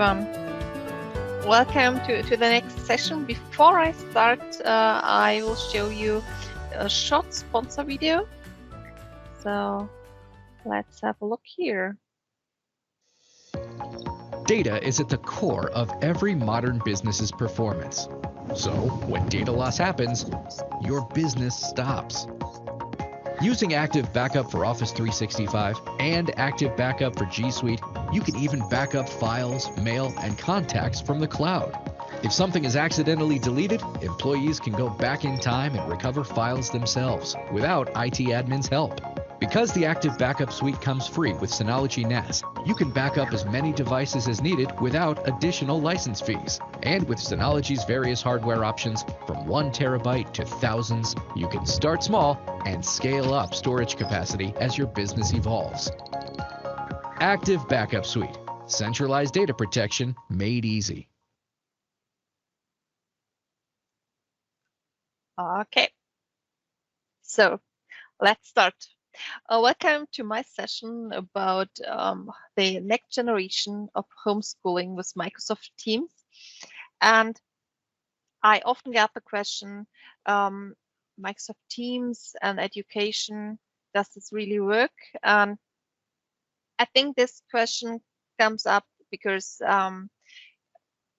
everyone. Welcome to the next session. Before I start, I will show you a short sponsor video. So let's have a look here. Data is at the core of every modern business's performance. So when data loss happens, your business stops. Using Active Backup for Office 365 and Active Backup for G Suite, you can even back up files, mail, and contacts from the cloud. If something is accidentally deleted, employees can go back in time and recover files themselves without IT admin's help. Because the Active Backup Suite comes free with Synology NAS, you can back up as many devices as needed without additional license fees. And with Synology's various hardware options, from 1 terabyte to thousands, you can start small and scale up storage capacity as your business evolves. Active Backup Suite. Centralized data protection made easy. Okay, so let's start. Welcome to my session about the next generation of homeschooling with Microsoft Teams. And I often get the question, Microsoft Teams and education, does this really work? And I think this question comes up because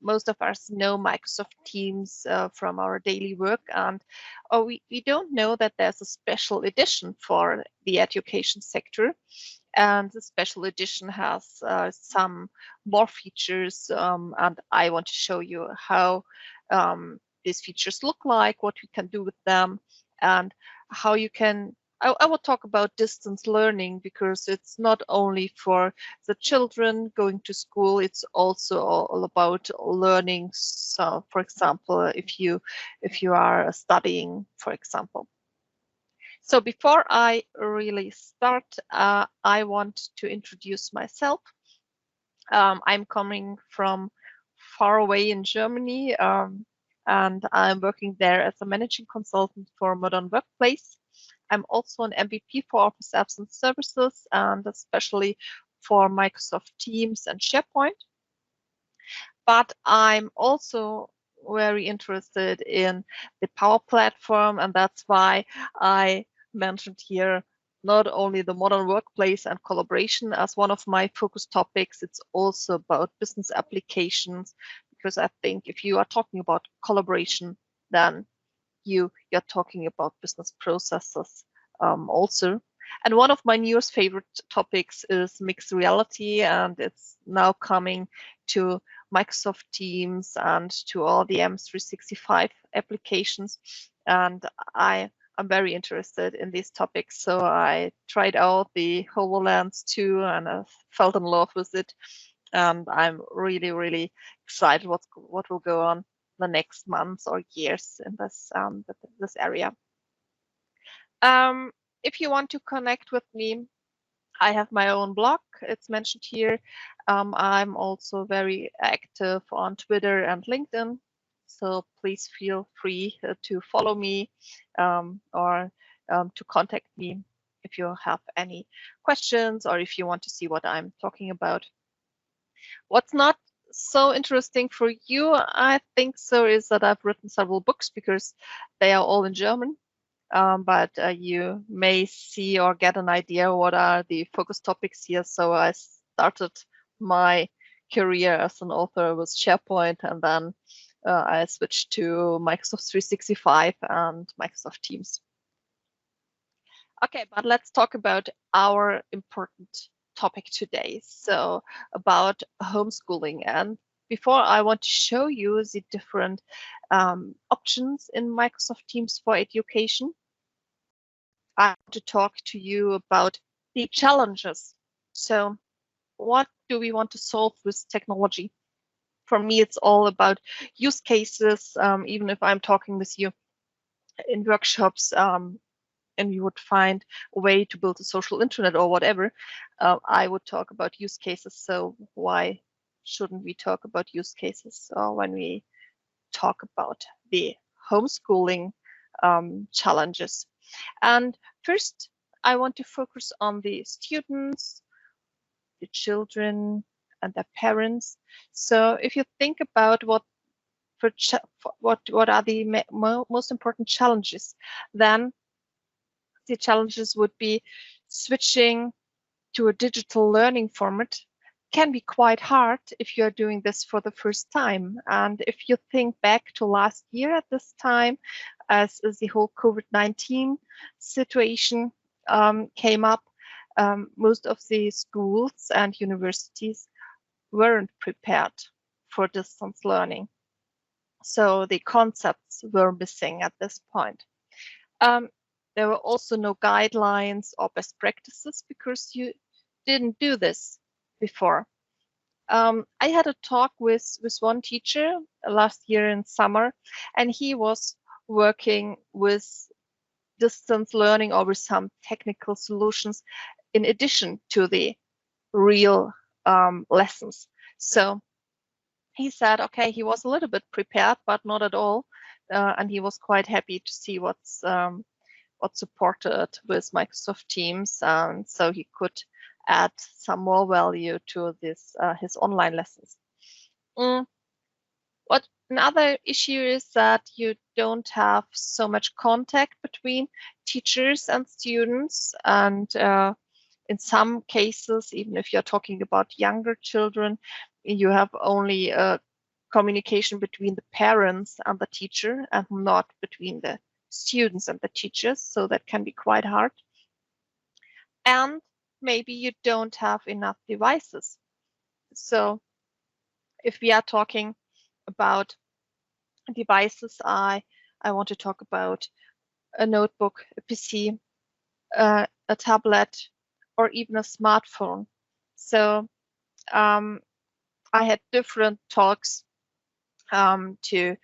most of us know Microsoft Teams from our daily work, and we don't know that there's a special edition for the education sector. And the special edition has some more features, and I want to show you how these features look like, what we can do with them, and how you can. I will talk about distance learning because it's not only for the children going to school, it's also all about learning. So, for example, if you are studying, for example. So before I really start, I want to introduce myself. I'm coming from far away in Germany, and I'm working there as a managing consultant for Modern Workplace. I'm also an MVP for Office Apps and Services, and especially for Microsoft Teams and SharePoint. But I'm also very interested in the Power Platform, and that's why I mentioned here not only the modern workplace and collaboration as one of my focus topics, it's also about business applications, because I think if you are talking about collaboration, then you're talking about business processes also. And one of my newest favorite topics is mixed reality, and it's now coming to Microsoft Teams and to all the M365 applications. And I'm very interested in these topics. So I tried out the HoloLens too, and I fell in love with it. And I'm really, really excited what will go on the next months or years in this area. If you want to connect with me, I have my own blog. It's mentioned here. I'm also very active on Twitter and LinkedIn. So please feel free to follow me or to contact me if you have any questions or if you want to see what I'm talking about. What's not so interesting for you, I think so, is that I've written several books because they are all in German. But you may see or get an idea what are the focus topics here. So I started my career as an author with SharePoint, and then I switched to Microsoft 365 and Microsoft Teams. Okay, but let's talk about our important topic today. So about homeschooling. And before I want to show you the different options in Microsoft Teams for education, I want to talk to you about the challenges. So what do we want to solve with technology? For me, it's all about use cases. Even if I'm talking with you in workshops and you would find a way to build a social internet or whatever, I would talk about use cases. So why shouldn't we talk about use cases when we talk about the homeschooling challenges? And first, I want to focus on the students, the children, and their parents. So if you think about what are the most important challenges, then the challenges would be switching to a digital learning format can be quite hard if you're doing this for the first time. And if you think back to last year at this time, as the whole COVID-19 situation came up, most of the schools and universities weren't prepared for distance learning. So the concepts were missing at this point. There were also no guidelines or best practices because you didn't do this before. I had a talk with one teacher last year in summer, and he was working with distance learning or with some technical solutions in addition to the real lessons. So he said, okay, he was a little bit prepared, but not at all. And he was quite happy to see what's supported with Microsoft Teams. And so he could add some more value to this his online lessons. What another issue is that you don't have so much contact between teachers and students, and in some cases, even if you're talking about younger children, you have only communication between the parents and the teacher and not between the students and the teachers, so that can be quite hard. And maybe you don't have enough devices. So if we are talking about devices, I want to talk about a notebook, a PC, a tablet, or even a smartphone. So I had different talks to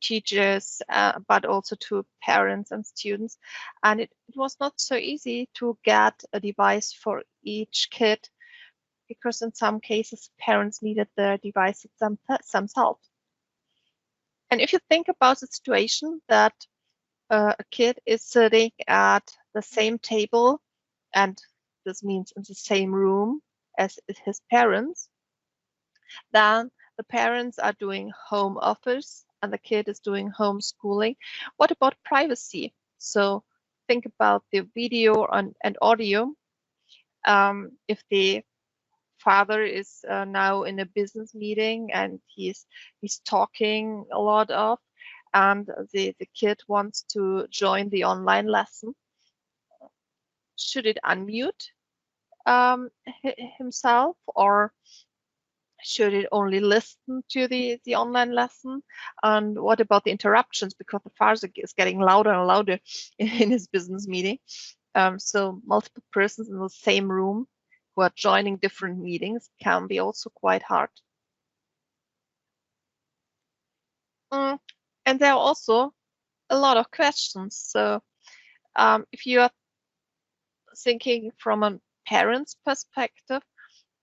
teachers, but also to parents and students. And it was not so easy to get a device for each kid, because in some cases parents needed the devices themselves. And if you think about the situation that a kid is sitting at the same table, and this means in the same room as his parents, then the parents are doing home office and the kid is doing homeschooling. What about privacy? So think about the video and audio. If the father is now in a business meeting and he's talking a lot of, and the kid wants to join the online lesson, should it unmute himself, or should it only listen to the online lesson? And what about the interruptions, because the father is getting louder and louder in his business meeting? So multiple persons in the same room who are joining different meetings can be also quite hard. And there are also a lot of questions. So if you are thinking from a parent's perspective,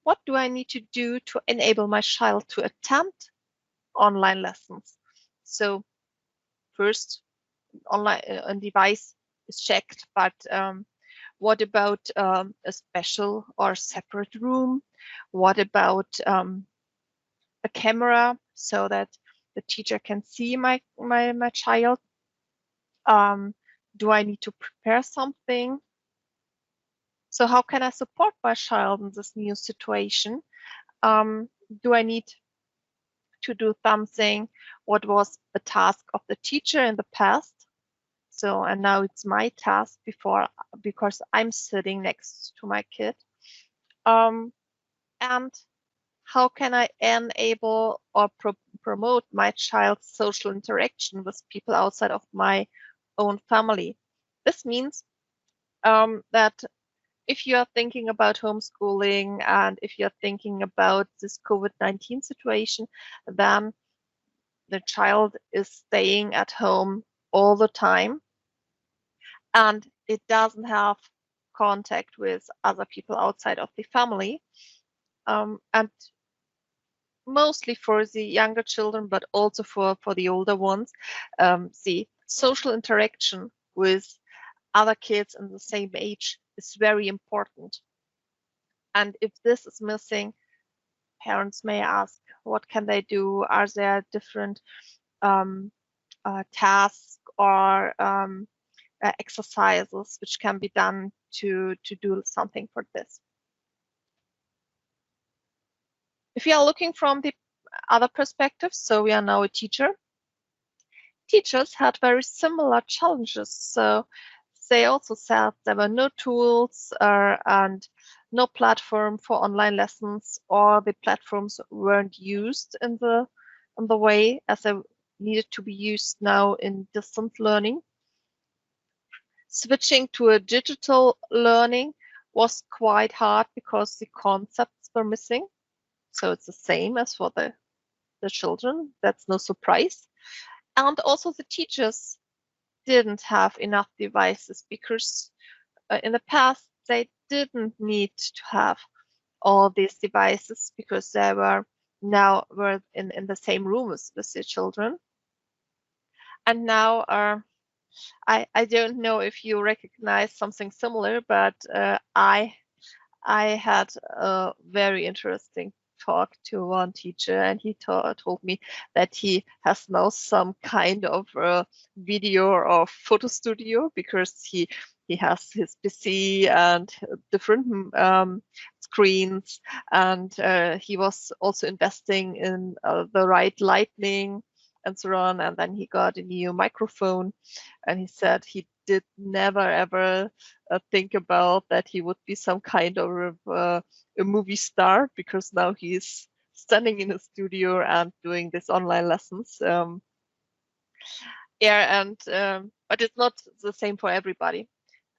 what do I need to do to enable my child to attend online lessons? So first, online a device is checked, but what about a special or separate room? What about a camera so that the teacher can see my child? Do I need to prepare something? So how can I support my child in this new situation? Do I need to do something what was a task of the teacher in the past? So, and now it's my task because I'm sitting next to my kid. And how can I enable or promote my child's social interaction with people outside of my own family? This means that if you are thinking about homeschooling and if you're thinking about this COVID-19 situation, then the child is staying at home all the time and it doesn't have contact with other people outside of the family. And mostly for the younger children, but also for the older ones, the social interaction with other kids in the same age is very important. And if this is missing, parents may ask, what can they do? Are there different tasks or exercises which can be done to do something for this? If you are looking from the other perspective, so we are now a teacher. Teachers had very similar challenges. So they also said there were no tools and no platform for online lessons, or the platforms weren't used in the way as they needed to be used now in distance learning. Switching to a digital learning was quite hard because the concepts were missing. So it's the same as for the children. That's no surprise. And also the teachers didn't have enough devices because in the past they didn't need to have all these devices because they were in the same room with the children. And now I don't know if you recognize something similar, but I had a very interesting talk to one teacher, and he told me that he has now some kind of video or photo studio because he has his PC and different screens, and he was also investing in the right lighting and so on. And then he got a new microphone, and he said he did never ever think about that he would be some kind of a movie star because now he's standing in a studio and doing these online lessons. Yeah, and but it's not the same for everybody.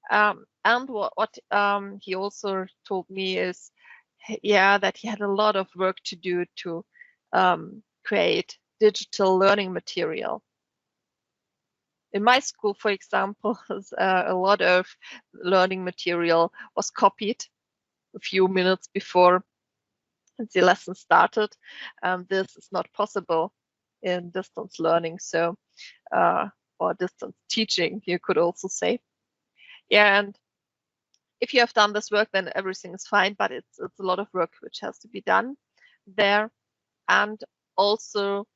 And what he also told me is, yeah, that he had a lot of work to do to create digital learning material. In my school, for example, a lot of learning material was copied a few minutes before the lesson started. This is not possible in distance learning, so or distance teaching, you could also say. Yeah, and if you have done this work, then everything is fine, but it's a lot of work which has to be done there. And also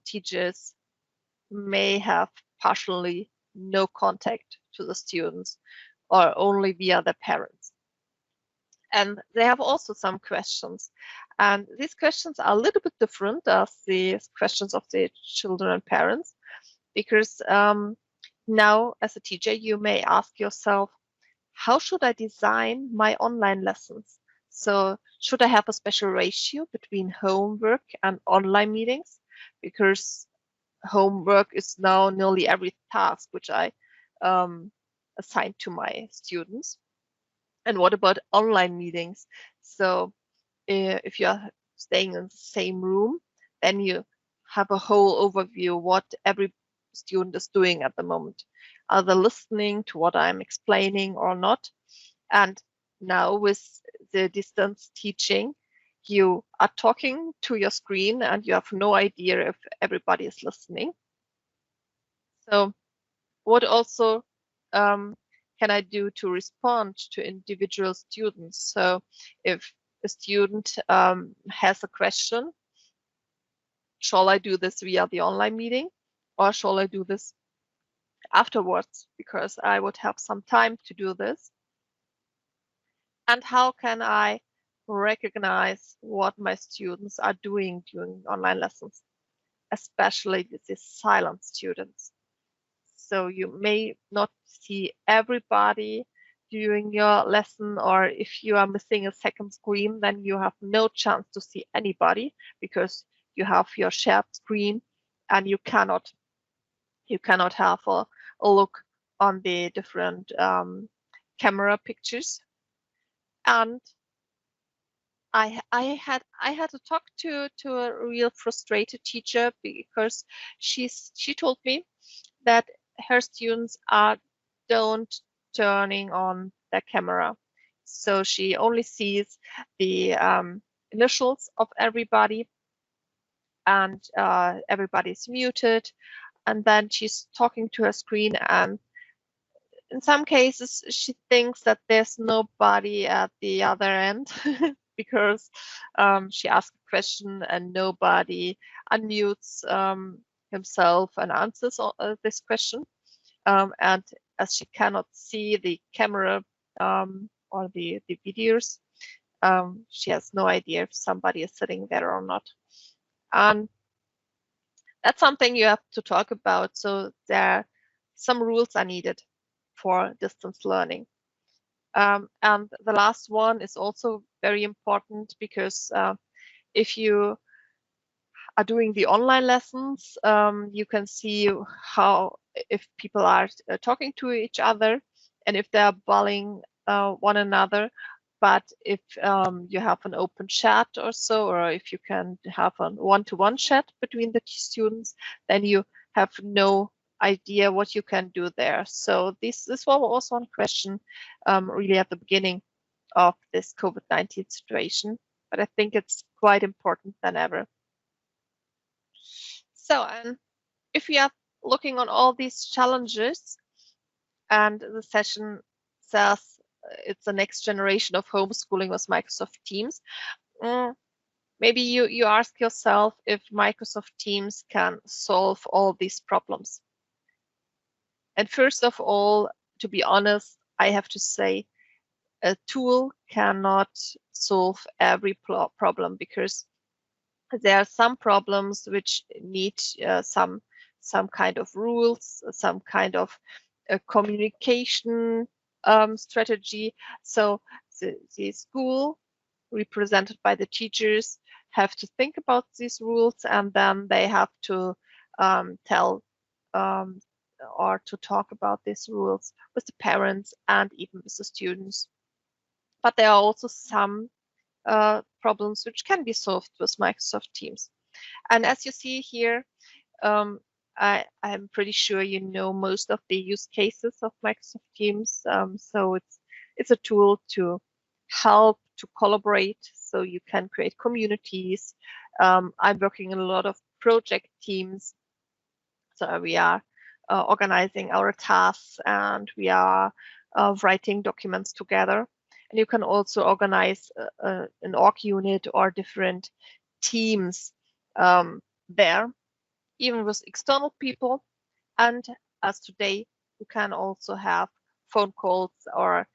teachers may have partially no contact to the students or only via the parents. And they have also some questions. And these questions are a little bit different as the questions of the children and parents, because now as a teacher, you may ask yourself, how should I design my online lessons? So should I have a special ratio between homework and online meetings? Because homework is now nearly every task which I assign to my students. And what about online meetings? So if you're staying in the same room, then you have a whole overview what every student is doing at the moment. Are they listening to what I'm explaining or not? And now with the distance teaching, you are talking to your screen and you have no idea if everybody is listening. So what also can I do to respond to individual students? So if a student has a question, shall I do this via the online meeting or shall I do this afterwards because I would have some time to do this? And how can I recognize what my students are doing during online lessons, especially the silent students? So you may not see everybody during your lesson, or if you are missing a second screen, then you have no chance to see anybody because you have your shared screen and you cannot have a look on the different camera pictures. And I had to talk to a real frustrated teacher because she told me that her students don't turning on their camera. So she only sees the initials of everybody and everybody's muted. And then she's talking to her screen, and in some cases she thinks that there's nobody at the other end. because she asked a question and nobody unmutes himself and answers this question. And as she cannot see the camera or the videos, she has no idea if somebody is sitting there or not. And that's something you have to talk about. So some rules are needed for distance learning. And the last one is also very important, because if you are doing the online lessons, you can see how, if people are talking to each other and if they are bullying one another. But if you have an open chat or so, or if you can have a one-to-one chat between the students, then you have no idea what you can do there. So this was also one question really at the beginning of this COVID-19 situation, but I think it's quite important than ever. So, and if we are looking on all these challenges, and the session says it's the next generation of homeschooling with Microsoft Teams, maybe you ask yourself if Microsoft Teams can solve all these problems. And first of all, to be honest, I have to say a tool cannot solve every problem, because there are some problems which need some kind of rules, some kind of communication strategy. So the school, represented by the teachers, have to think about these rules, and then they have to tell or to talk about these rules with the parents and even with the students. But there are also some problems which can be solved with Microsoft Teams. And as you see here, I'm pretty sure you know most of the use cases of Microsoft Teams. So it's a tool to help to collaborate, so you can create communities. I'm working in a lot of project teams, so we are organizing our tasks, and we are writing documents together. And you can also organize an org unit or different teams there, even with external people. And as today, you can also have phone calls or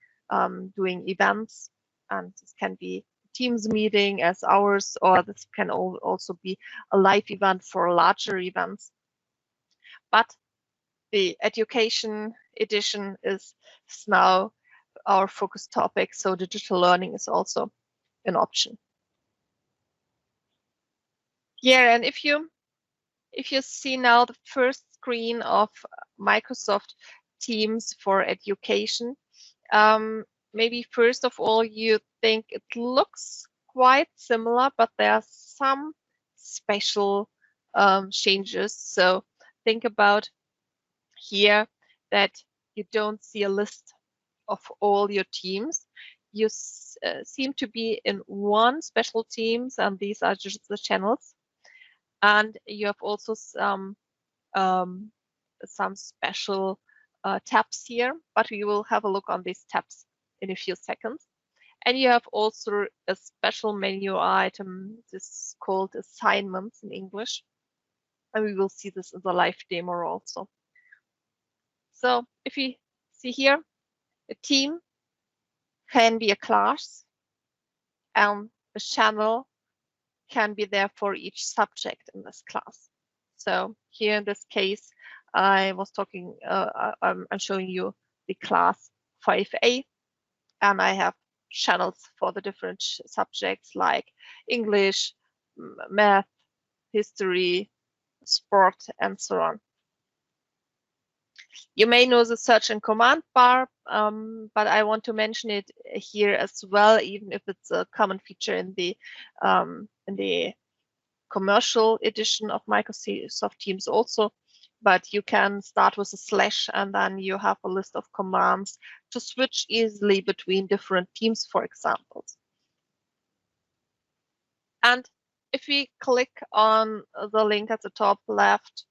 doing events. And this can be Teams meeting as ours, or this can also be a live event for larger events. But the education edition is now our focus topic, so digital learning is also an option. Yeah, and if you see now the first screen of Microsoft Teams for education, maybe first of all you think it looks quite similar, but there are some special changes. So think about here that you don't see a list of all your teams. You seem to be in one special teams, and these are just the channels. And you have also some special tabs here, but we will have a look on these tabs in a few seconds. And you have also a special menu item. This is called assignments in English. And we will see this in the live demo also. So if you see here, a team can be a class, and a channel can be there for each subject in this class. So here in this case, I was talking, I'm showing you the class 5A, and I have channels for the different subjects like English, math, history, sport, and so on. You may know the search and command bar, but I want to mention it here as well, even if it's a common feature in the commercial edition of Microsoft Teams also. But you can start with a slash, and then you have a list of commands to switch easily between different teams, for example. And if we click on the link at the top left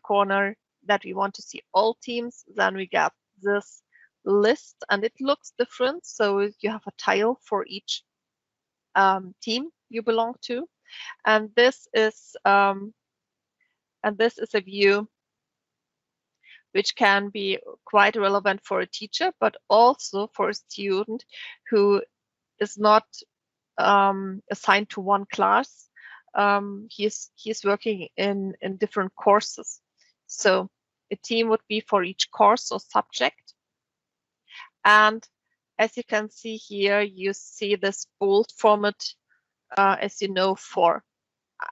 corner that we want to see all teams, then we get this list, and it looks different. So you have a tile for each team you belong to, and this is a view which can be quite relevant for a teacher, but also for a student who is not assigned to one class. He's working in different courses. So a team would be for each course or subject. And as you can see here, you see this bold format, as you know, for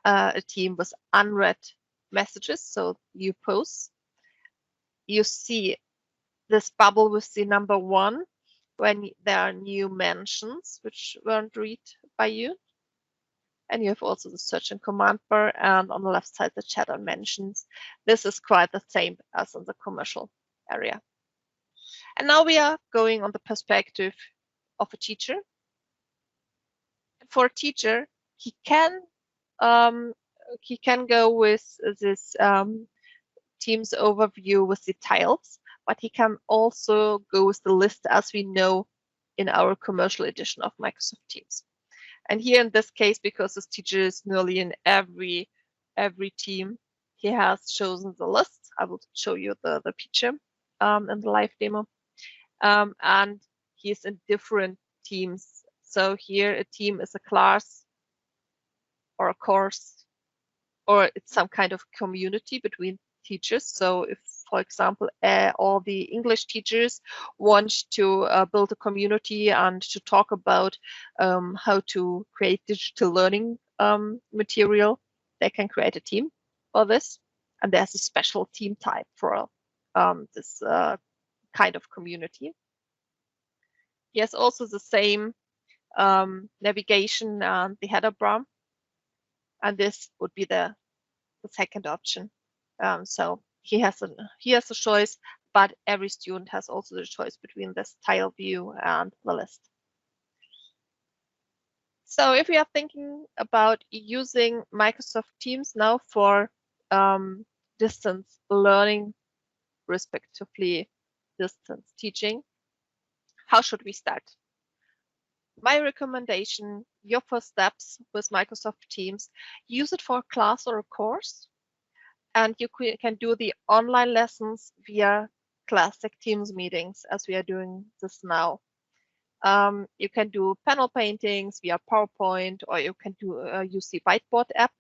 a team with unread messages, so new posts. You see this bubble with the number 1 when there are new mentions which weren't read by you. And you have also the search and command bar, and on the left side, the chat and mentions. This is quite the same as in the commercial area. And now we are going on the perspective of a teacher. For a teacher, he can go with this Teams overview with the tiles, but he can also go with the list as we know in our commercial edition of Microsoft Teams. And here in this case, because this teacher is nearly in every team, he has chosen the list. I will show you the picture in the live demo. And he's in different teams. So here a team is a class or a course, or it's some kind of community between teachers. So if, for example, all the English teachers want to build a community and to talk about how to create digital learning material, they can create a team for this. And there's a special team type for this kind of community. Yes, also the same navigation and the header bar. And this would be the second option. So he has a choice, but every student has also the choice between this tile view and the list. So if we are thinking about using Microsoft Teams now for distance learning, respectively distance teaching, how should we start? My recommendation, your first steps with Microsoft Teams, use it for a class or a course. And you can do the online lessons via classic Teams meetings, as we are doing this now. You can do panel paintings via PowerPoint, or you can use the whiteboard app.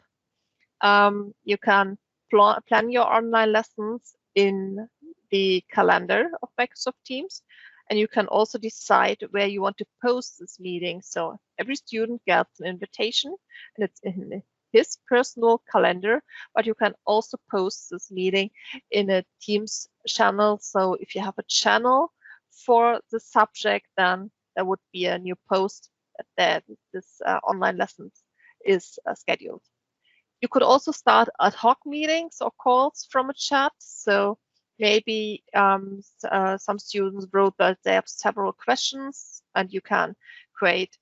You can plan your online lessons in the calendar of Microsoft Teams, and you can also decide where you want to post this meeting. So every student gets an invitation, and it's in his personal calendar, but you can also post this meeting in a Teams channel. So if you have a channel for the subject, then there would be a new post that this online lesson is scheduled. You could also start ad hoc meetings or calls from a chat. So maybe some students wrote that they have several questions, and you can create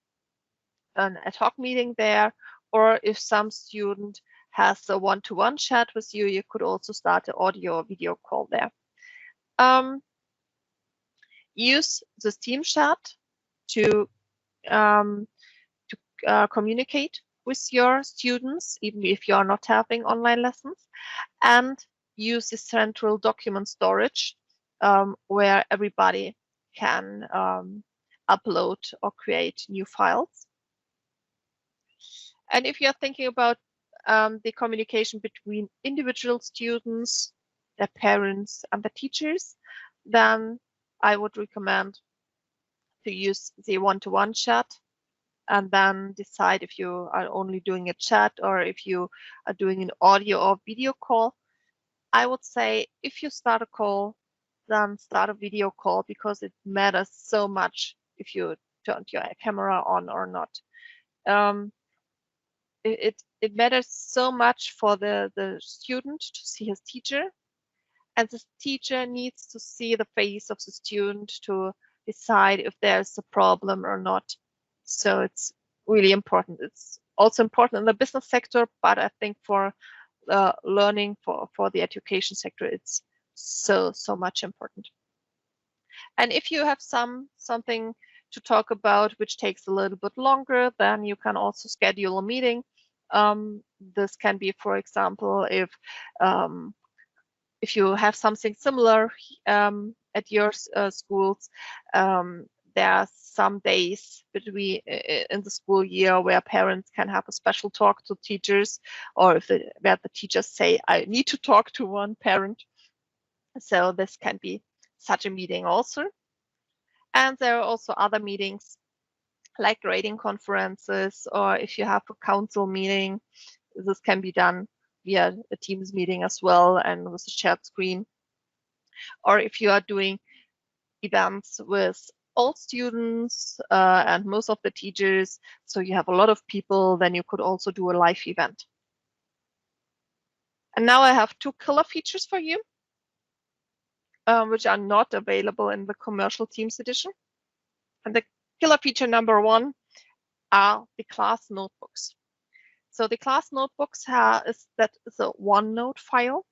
an ad hoc meeting there. Or if some student has a one-to-one chat with you, you could also start an audio or video call there. Use this team chat to communicate with your students, even if you are not having online lessons, and use the central document storage where everybody can upload or create new files. And if you're thinking about the communication between individual students, their parents, and the teachers, then I would recommend to use the one-to-one chat, and then decide if you are only doing a chat or if you are doing an audio or video call. I would say if you start a call, then start a video call, because it matters so much if you turned your camera on or not. It matters so much for the student to see his teacher, and the teacher needs to see the face of the student to decide if there's a problem or not. So it's really important. It's also important in the business sector, but I think for learning, for the education sector, it's so much important. And if you have something to talk about, which takes a little bit longer, then you can also schedule a meeting. This can be, for example, if you have something similar at your schools. There are some days between in the school year where parents can have a special talk to teachers, or where the teachers say, I need to talk to one parent. So this can be such a meeting also. And there are also other meetings like grading conferences, or if you have a council meeting, this can be done via a Teams meeting as well and with a shared screen. Or if you are doing events with all students and most of the teachers, so you have a lot of people, then you could also do a live event. And now I have two killer features for you, which are not available in the commercial Teams edition. And the killer feature number one are the class notebooks. So the class notebooks is a OneNote file,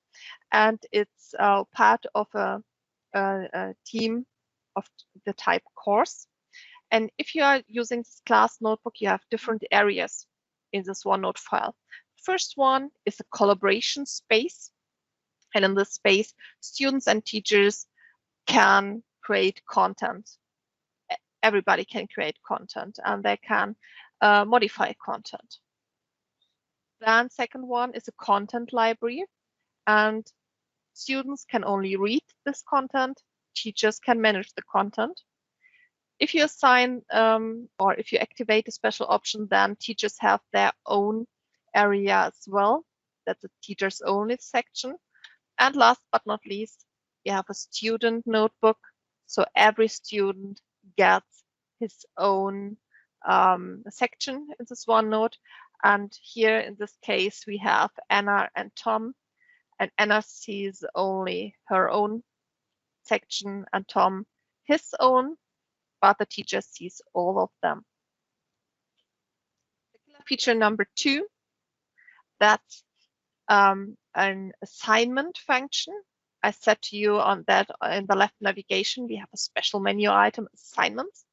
and it's part of a team of the type course. And if you are using this class notebook, you have different areas in this OneNote file. First one is a collaboration space. And in this space, students and teachers can create content. Everybody can create content, and they can modify content. Then second one is a content library, and students can only read this content. Teachers can manage the content. If you assign or if you activate a special option, then teachers have their own area as well. That's a teachers only section. And last but not least, you have a student notebook. So every student gets his own section in this OneNote. And here in this case, we have Anna and Tom. And Anna sees only her own section and Tom his own, but the teacher sees all of them. Feature number two, that's an assignment function. I said to you on that in the left navigation, we have a special menu item, assignments.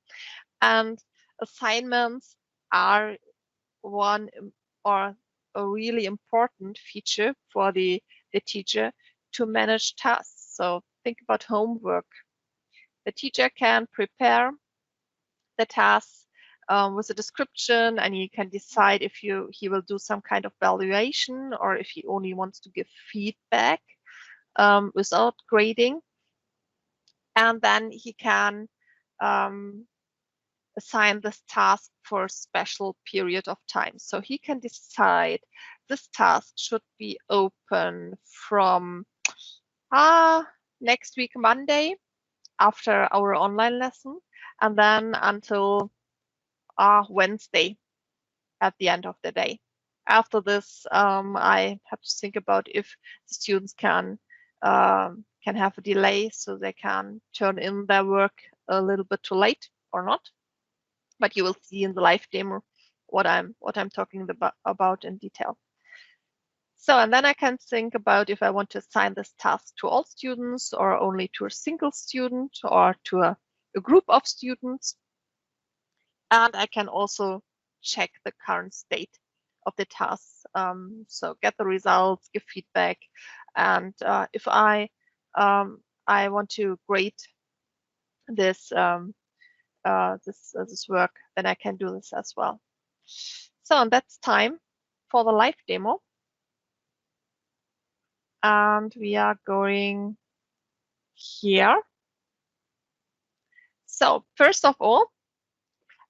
And assignments are one or a really important feature for the teacher to manage tasks. So think about homework. The teacher can prepare the tasks with a description, and he can decide if he will do some kind of valuation or if he only wants to give feedback without grading. And then he can assign this task for a special period of time. So he can decide this task should be open from next week, Monday, after our online lesson, and then until Wednesday at the end of the day. After this, I have to think about if the students can have a delay, so they can turn in their work a little bit too late or not. But you will see in the live demo what I'm talking about in detail. So, and then I can think about if I want to assign this task to all students or only to a single student or to a group of students. And I can also check the current state of the tasks. So get the results, give feedback. And if I want to grade this this work, then I can do this as well. So, and that's time for the live demo. And we are going here. So first of all,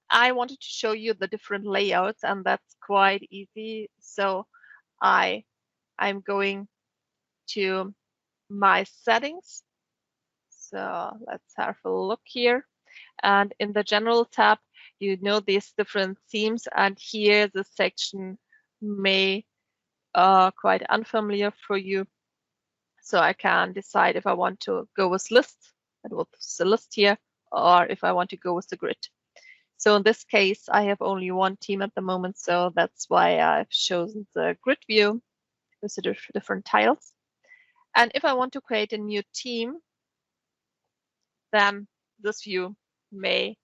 I wanted to show you the different layouts, and that's quite easy. So I'm going to my settings. So let's have a look here. And in the general tab, you know these different themes, and here the section may quite unfamiliar for you. So I can decide if I want to go with list, and with the list here, or if I want to go with the grid. So in this case, I have only one team at the moment, so that's why I've chosen the grid view with the different tiles. And if I want to create a new team, then this view may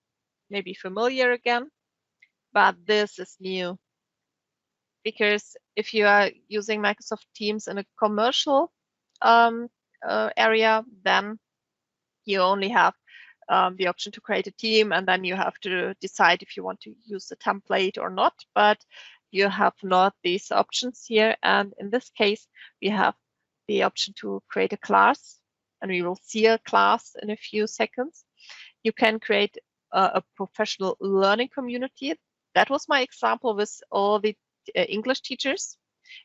maybe familiar again, but this is new. Because if you are using Microsoft Teams in a commercial area, then you only have the option to create a team, and then you have to decide if you want to use the template or not, but you have not these options here. And in this case, we have the option to create a class, and we will see a class in a few seconds. You can create a professional learning community. That was my example with all the English teachers,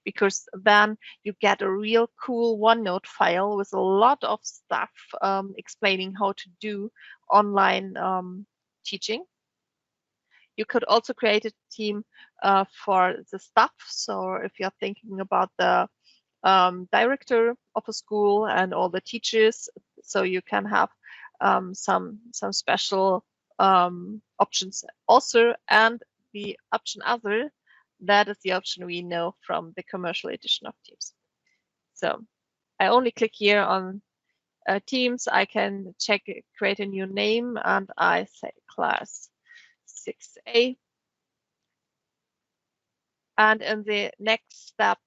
because then you get a real cool OneNote file with a lot of stuff explaining how to do online teaching. You could also create a team for the staff. So if you're thinking about the director of a school and all the teachers, so you can have some special options also. And the option other, that is the option we know from the commercial edition of Teams. So I only click here on Teams. I can check, create a new name, and I say class 6A. And in the next step,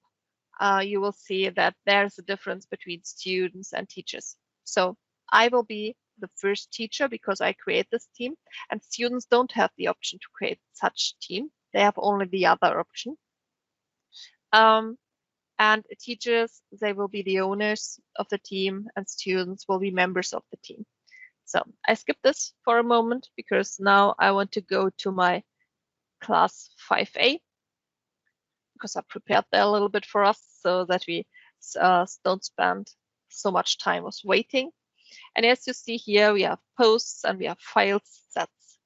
you will see that there's a difference between students and teachers. So I will be the first teacher because I create this team, and students don't have the option to create such team. They have only the other option. And teachers, they will be the owners of the team, and students will be members of the team. So I skip this for a moment because now I want to go to my class 5A, because I prepared that a little bit for us so that we don't spend so much time was waiting. And as you see here, we have posts and we have files. That's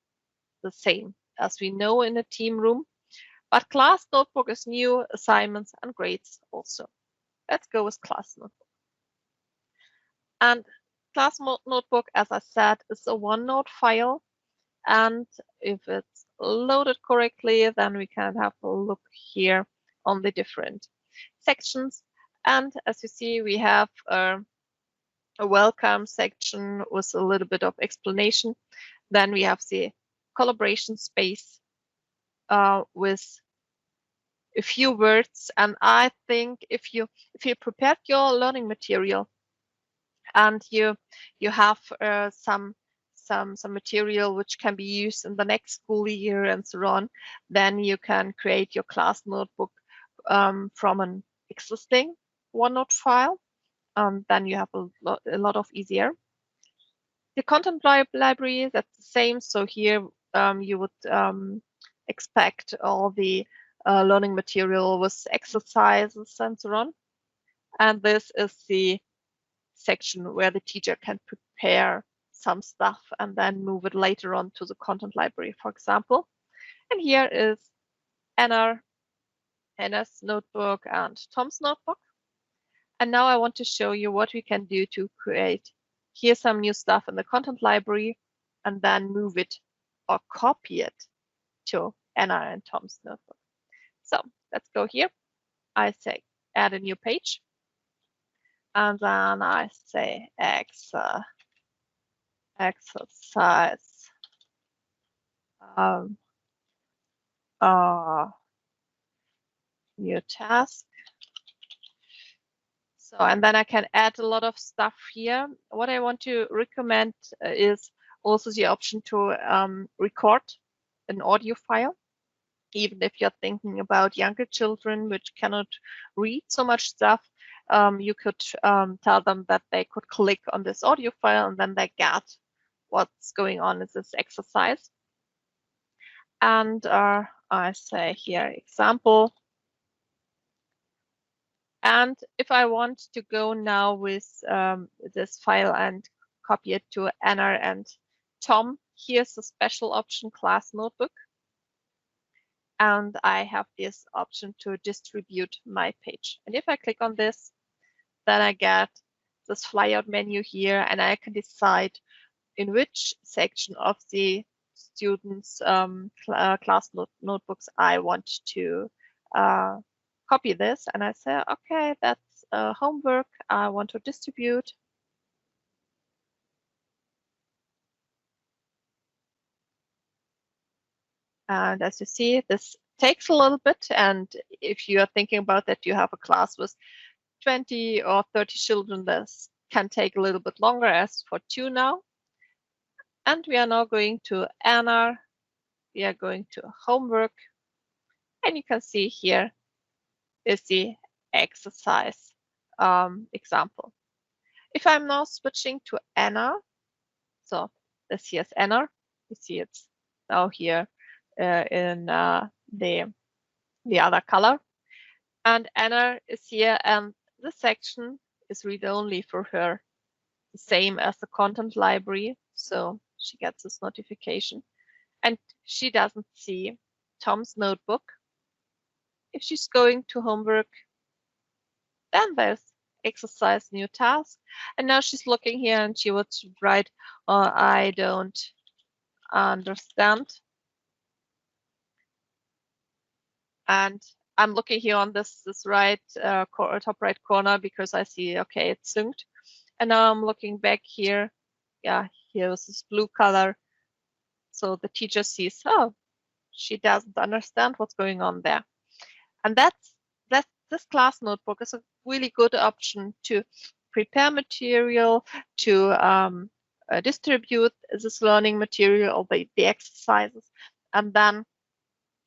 the same as we know in a team room. But class notebook is new, assignments and grades also. Let's go with class notebook. And class notebook, as I said, is a OneNote file. And if it's loaded correctly, then we can have a look here on the different sections. And as you see, we have a welcome section with a little bit of explanation. Then we have the collaboration space with a few words. And I think if you prepared your learning material and you have some material which can be used in the next school year and so on, then you can create your class notebook from an existing OneNote file. Then you have a lot of easier. The content library, that's the same. So here you would expect all the learning material with exercises and so on. And this is the section where the teacher can prepare some stuff and then move it later on to the content library, for example. And here is Anna's notebook and Tom's notebook. And now I want to show you what we can do to create here some new stuff in the content library and then move it or copy it to Anna and Tom's notebook. So let's go here. I say add a new page. And then I say exercise new task. So, and then I can add a lot of stuff here. What I want to recommend is also the option to record an audio file. Even if you're thinking about younger children which cannot read so much stuff, you could tell them that they could click on this audio file and then they get what's going on in this exercise. And I say here example. And if I want to go now with this file and copy it to Anna and Tom, here's a special option, class notebook. And I have this option to distribute my page. And if I click on this, then I get this flyout menu here, and I can decide in which section of the students' class notebooks I want to copy this. And I say, okay, that's homework I want to distribute. And as you see, this takes a little bit. And if you are thinking about that, you have a class with 20 or 30 children, this can take a little bit longer as for 2 now. And we are now going to Anna. We are going to homework. And you can see here is the exercise example. If I'm now switching to Anna, so this here is Anna. You see it's now here in the other color. And Anna is here, and this section is read-only for her, the same as the content library. So she gets this notification, and she doesn't see Tom's notebook. If she's going to homework, then there's exercise new task. And now she's looking here and she would write, I don't understand. And I'm looking here on this right top right corner because I see, okay, it's synced. And now I'm looking back here. Yeah, here's this blue color. So the teacher sees, oh, she doesn't understand what's going on there. And this class notebook is a really good option to prepare material, to distribute this learning material or the exercises, and then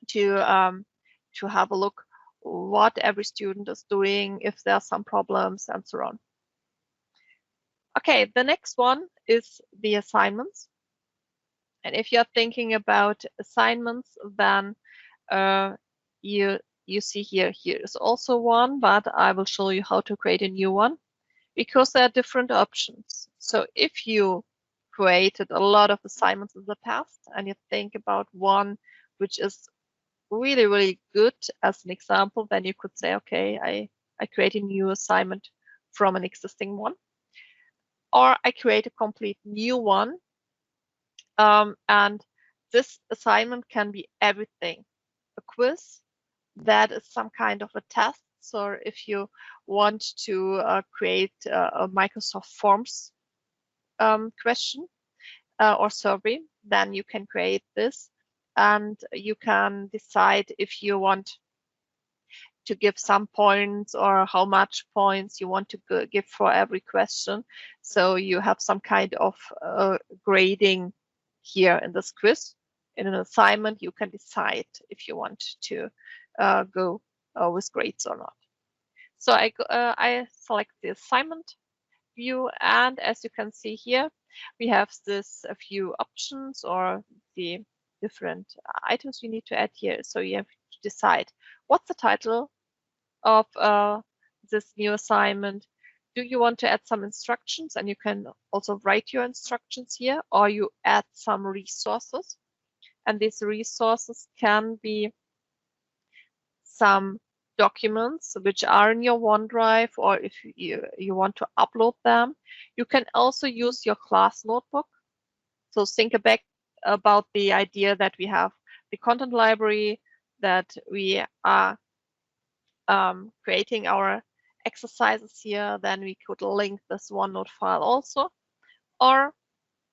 to have a look what every student is doing, if there are some problems, and so on. Okay, the next one is the assignments. And if you're thinking about assignments, then you see here is also one, but I will show you how to create a new one because there are different options. So if you created a lot of assignments in the past and you think about one which is really, really good as an example, then you could say, okay, I create a new assignment from an existing one. Or I create a complete new one. And this assignment can be everything. A quiz, that is some kind of a test. So if you want to create a Microsoft Forms question or survey, then you can create this. And you can decide if you want to give some points or how much points you want to give for every question. So you have some kind of grading here in this quiz. In an assignment, you can decide if you want to go with grades or not. So I select the assignment view, and as you can see here, we have this a few options or the different items we need to add here. So you have to decide what's the title of this new assignment. Do you want to add some instructions? And you can also write your instructions here, or you add some resources. And these resources can be some documents which are in your OneDrive, or if you want to upload them. You can also use your class notebook. So think back about the idea that we have the content library, that we are creating our exercises here, then we could link this OneNote file also. Or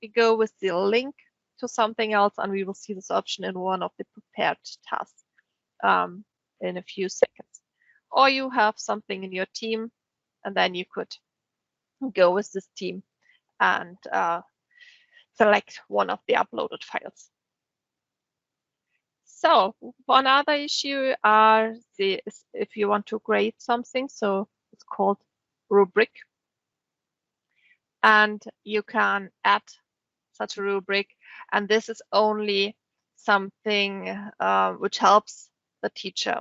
we go with the link to something else, and we will see this option in one of the prepared tasks in a few seconds. Or you have something in your team, and then you could go with this team and select one of the uploaded files. So one other issue is if you want to grade something, so it's called Rubric. And you can add such a rubric, and this is only something which helps the teacher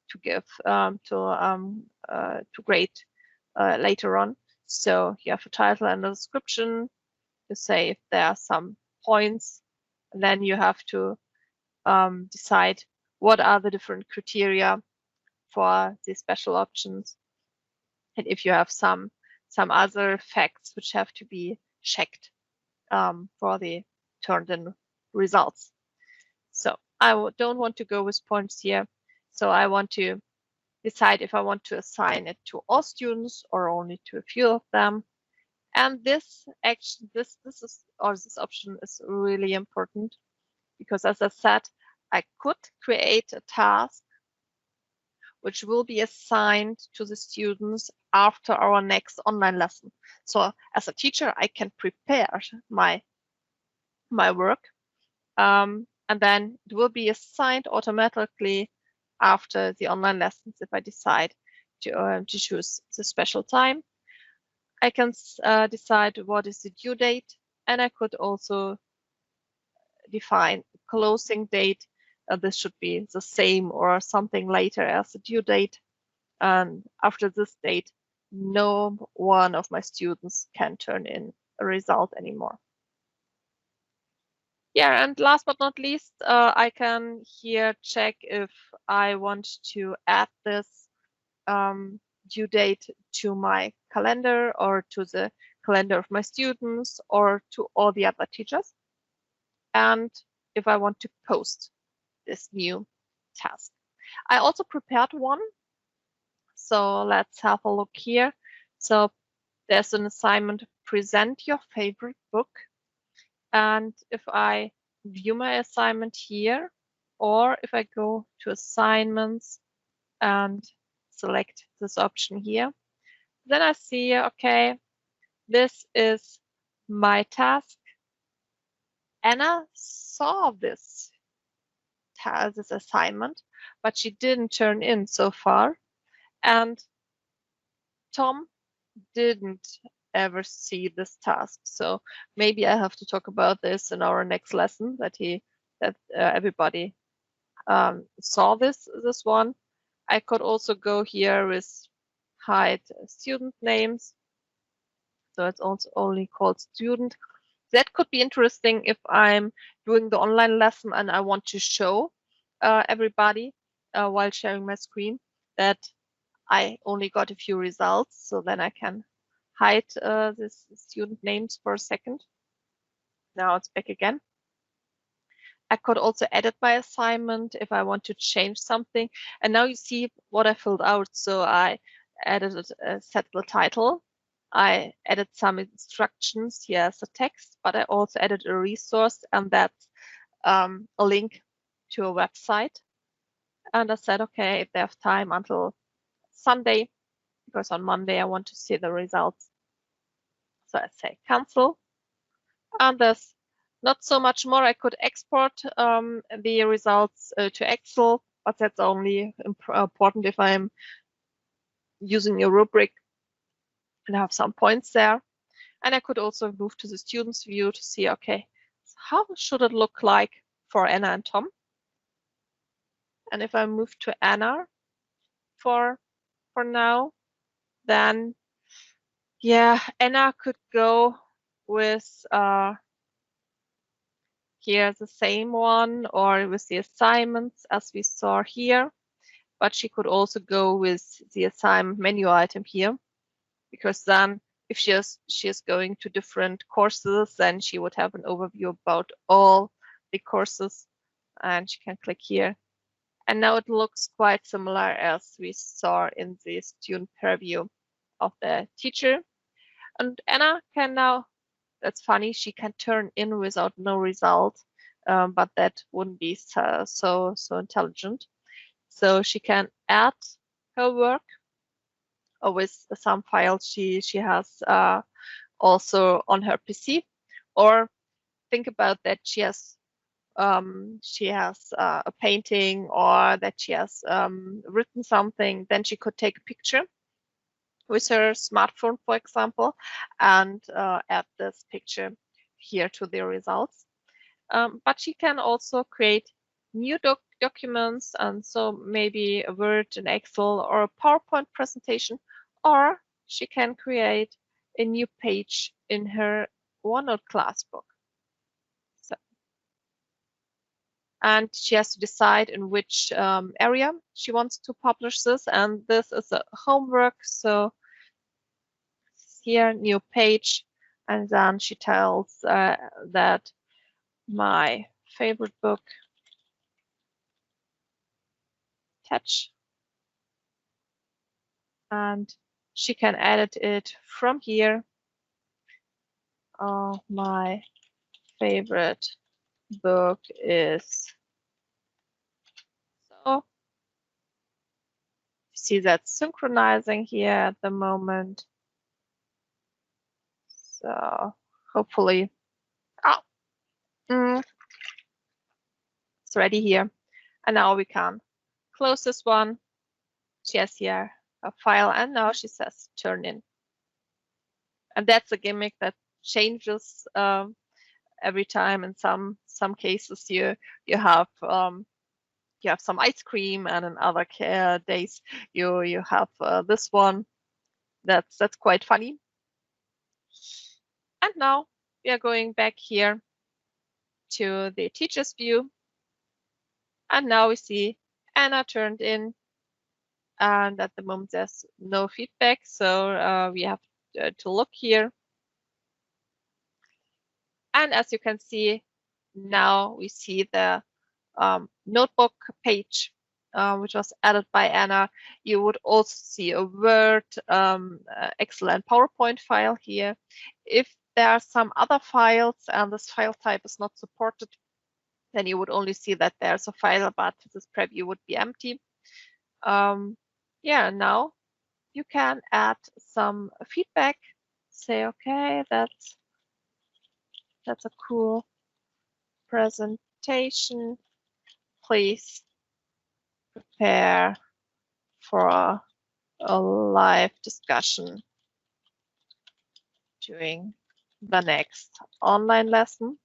to give to grade later on. So you have a title and a description. You say if there are some points, and then you have to decide what are the different criteria for the special options, and if you have some other facts which have to be checked for the turned in results. So I don't want to go with points here. So I want to decide if I want to assign it to all students or only to a few of them. And this option is really important because, as I said, I could create a task which will be assigned to the students after our next online lesson. So as a teacher, I can prepare my work, and then it will be assigned automatically after the online lessons if I decide to choose the special time. I can decide what is the due date, and I could also define closing date. This should be the same or something later as the due date. And after this date, no one of my students can turn in a result anymore. Yeah, and last but not least, I can here check if I want to add this due date to my calendar or to the calendar of my students or to all the other teachers. And if I want to post this new task. I also prepared one. So let's have a look here. So there's an assignment, present your favorite book. And if I view my assignment here, or if I go to assignments and select this option here, then I see, okay, this is my task. Anna saw this assignment, but she didn't turn in so far. And Tom didn't ever see this task. So maybe I have to talk about this in our next lesson, that everybody saw this one. I could also go here with hide student names. So it's also only called student. That could be interesting if I'm doing the online lesson and I want to show everybody while sharing my screen that I only got a few results. So then I can hide this student names for a second. Now it's back again. I could also edit my assignment if I want to change something. And now you see what I filled out. So I edited, set the title. I added some instructions here as a text, but I also added a resource, and that's a link to a website. And I said, okay, if they have time until Sunday, because on Monday I want to see the results. So I say cancel. And there's not so much more. I could export the results to Excel, but that's only important if I'm using a rubric and have some points there. And I could also move to the students view to see, okay, how should it look like for Anna and Tom? And if I move to Anna for now, then yeah, Anna could go with here the same one or with the assignments as we saw here, but she could also go with the assignment menu item here, because then if she is going to different courses, then she would have an overview about all the courses, and she can click here. And now it looks quite similar as we saw in the student preview of the teacher. And Anna can now, that's funny, she can turn in without no result, but that wouldn't be so intelligent. So she can add her work with some files she has also on her PC, or think about that she has a painting, or that she has written something. Then she could take a picture with her smartphone, for example, and add this picture here to the results. But she can also create new documents, and so maybe a Word, an Excel, or a PowerPoint presentation, or she can create a new page in her OneNote class book. So, and she has to decide in which area she wants to publish this, and this is a homework. So here, new page, and then she tells that my favorite book, attach, and she can edit it from here. My favorite book is see that synchronizing here at the moment. So hopefully, it's ready here. And now we can close this one. She has here a file, and now she says turn in. And that's a gimmick that changes every time. In some cases, you have some ice cream, and in other days you have this one. That's quite funny. And now we are going back here to the teacher's view, and now we see Anna turned in, and at the moment there's no feedback, so we have to look here. And as you can see, now we see the notebook page, which was added by Anna. You would also see a Word, Excel, and PowerPoint file here. If there are some other files and this file type is not supported, then you would only see that there's a file, but this preview would be empty. Yeah, now you can add some feedback. Say, okay, that's a cool presentation. Please prepare for a live discussion during the next online lesson.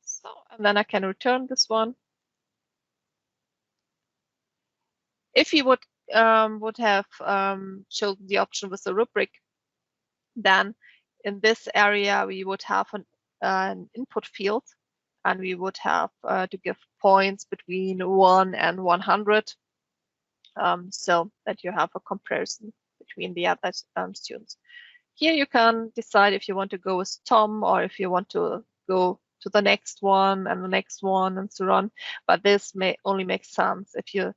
So, and then I can return this one. If you would have chosen the option with the rubric, then in this area we would have an input field, and we would have to give points between 1 and 100, so that you have a comparison between the other students. Here you can decide if you want to go with Tom or if you want to go to the next one and the next one and so on. But this may only make sense if you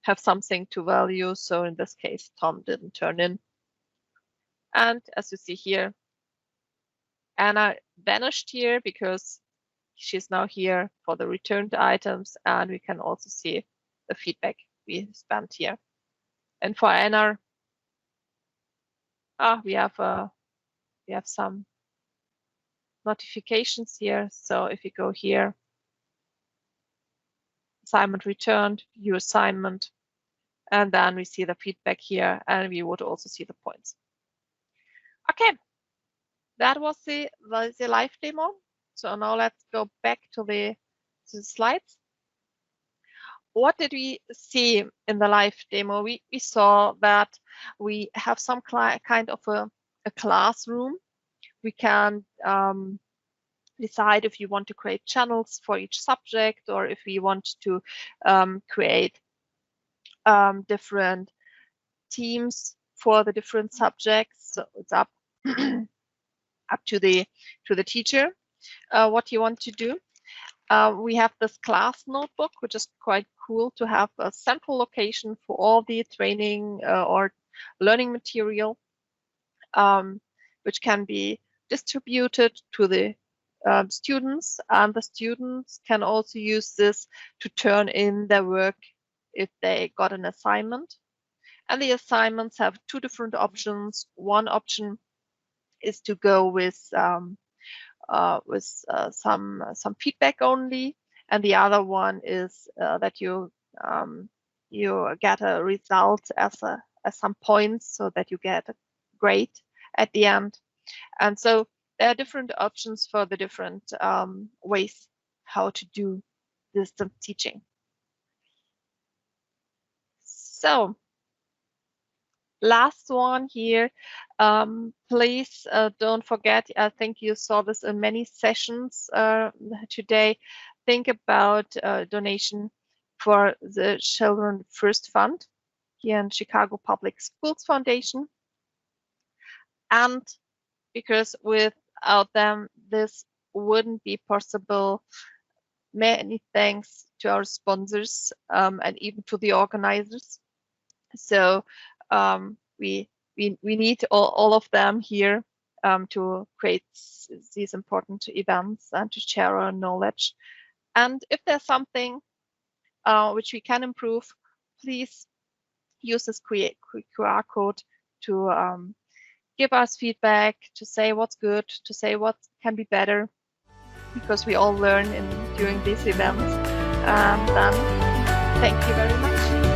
have something to value. So in this case, Tom didn't turn in. And as you see here, Anna vanished here because she's now here for the returned items, and we can also see the feedback we spent here. And for Anna, we have some notifications here. So if you go here, assignment returned, view assignment, and then we see the feedback here, and we would also see the points. Okay, that was the live demo. So now let's go back to the slides. What did we see in the live demo? We saw that we have some kind of a classroom. We can decide if you want to create channels for each subject, or if we want to create different teams for the different subjects. So it's up up to the teacher what you want to do. We have this class notebook, which is quite cool to have a central location for all the training or learning material, which can be distributed to the students, and the students can also use this to turn in their work if they got an assignment. And the assignments have two different options. One option is to go with some feedback only, and the other one is that you get a result as some points, so that you get a grade at the end. And so there are different options for the different ways how to do distance teaching. So last one here, please don't forget, I think you saw this in many sessions today, think about donation for the Children First Fund here in Chicago Public Schools Foundation. And because without them, this wouldn't be possible. Many thanks to our sponsors and even to the organizers. So we need all of them here to create these important events and to share our knowledge. And if there's something which we can improve, please use this QR code to give us feedback, to say what's good, to say what can be better, because we all learn during these events. And then thank you very much.